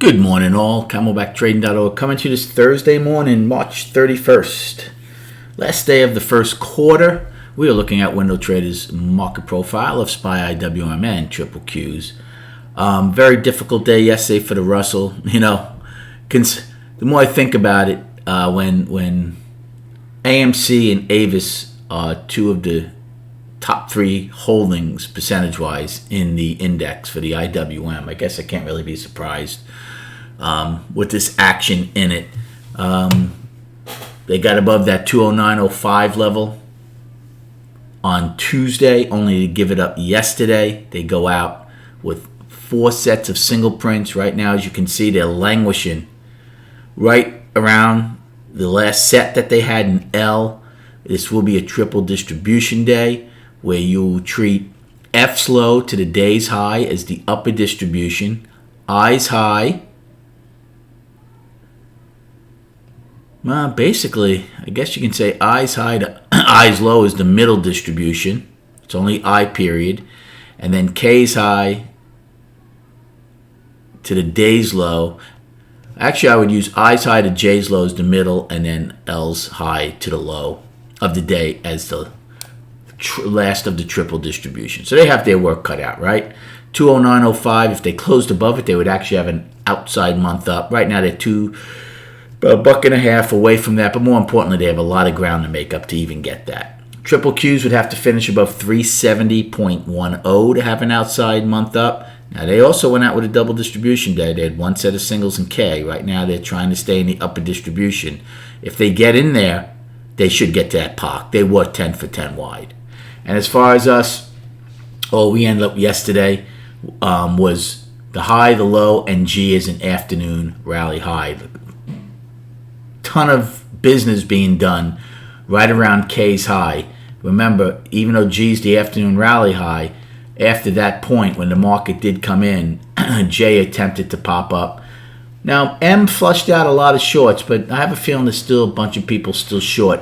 Good morning, all. CamelbackTrading.org coming to you this Thursday morning, March 31st. Last day of the first quarter. We are looking at Window Trader's market profile of SPY, IWM, and triple Qs. Very difficult day yesterday for the Russell. The more I think about it, when AMC and Avis are two of the top three holdings percentage-wise in the index for the IWM, I guess I can't really be surprised with this action in it. They got above that 209.05 level on Tuesday, only to give it up yesterday. They go out with 4 sets of single prints. Right now, as you can see, they're languishing right around the last set that they had in L. This will be a triple distribution day where you'll treat F's low to the day's high as the upper distribution, I's high. Well, basically, I guess you can say I's high to I's low is the middle distribution. It's only I period. And then K's high to the day's low. Actually, I would use I's high to J's low as the middle, and then L's high to the low of the day as the last of the triple distribution. So they have their work cut out, right? 209.05. If they closed above it, they would actually have an outside month up. Right now, they're about $1.50 away from that, but more importantly, they have a lot of ground to make up to even get that. Triple Qs would have to finish above 370.10 to have an outside month up. Now, they also went out with a double distribution day. They had one set of singles and K. Right now, they're trying to stay in the upper distribution. If they get in there, they should get to that POC. They were 10 for 10 wide. And as far as us, we ended up yesterday was the high, the low, and G is an afternoon rally high. Ton of business being done right around K's high. Remember, even though G's the afternoon rally high, after that point when the market did come in, J attempted to pop up. Now, M flushed out a lot of shorts, but I have a feeling there's still a bunch of people still short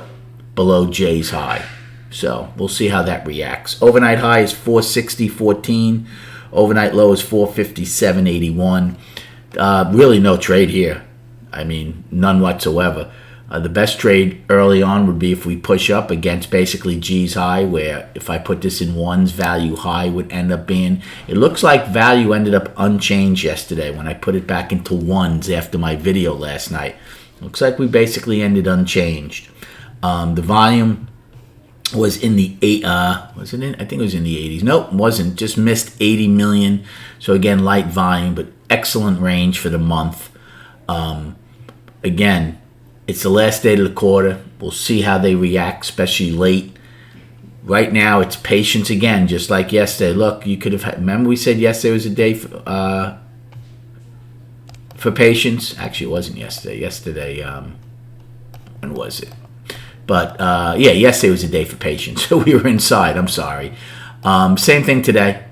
below J's high. So we'll see how that reacts. Overnight high is 460.14. Overnight low is 457.81. Really no trade here. I mean, none whatsoever. The best trade early on would be if we push up against basically G's high, where if I put this in ones, value high would end up being. It looks like value ended up unchanged yesterday when I put it back into ones after my video last night. Looks like we basically ended unchanged. The volume was in the was it in? I think it was in the 80s. Nope, wasn't. Just missed 80 million. So again, light volume, but excellent range for the month. Again, it's the last day of the quarter. We'll see how they react, especially late. Right now, it's patience again, just like yesterday. Look, you could have had, remember we said yesterday was a day for patience? Actually, it wasn't yesterday. Yesterday, when was it? But, yesterday was a day for patience. So we were inside. I'm sorry. Same thing today.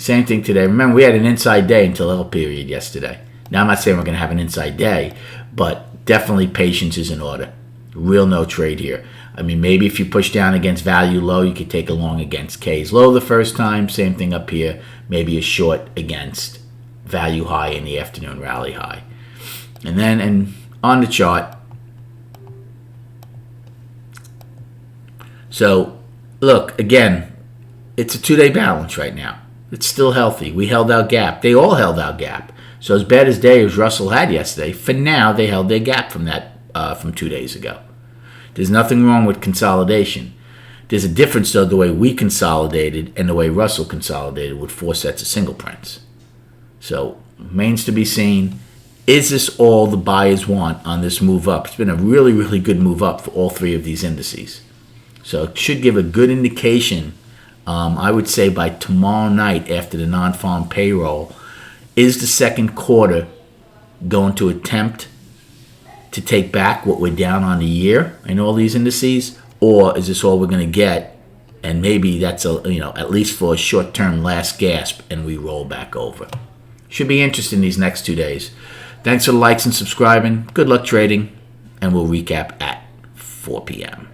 Remember, we had an inside day until L period yesterday. Now, I'm not saying we're going to have an inside day, but definitely patience is in order. Real no trade here. I mean, maybe if you push down against value low, you could take a long against K's low the first time. Same thing up here. Maybe a short against value high in the afternoon rally high. And then on the chart. So, look, again, it's a 2-day balance right now. It's still healthy. We held our gap. They all held our gap. So as bad as day as Russell had yesterday, for now they held their gap from that from 2 days ago. There's nothing wrong with consolidation. There's a difference though the way we consolidated and the way Russell consolidated with 4 sets of single prints. So remains to be seen. Is this all the buyers want on this move up? It's been a really, really good move up for all 3 of these indices. So it should give a good indication, I would say by tomorrow night after the non-farm payroll. Is the second quarter going to attempt to take back what we're down on the year in all these indices? Or is this all we're going to get? And maybe that's at least for a short-term last gasp and we roll back over. Should be interesting these next 2 days. Thanks for the likes and subscribing. Good luck trading. And we'll recap at 4 p.m.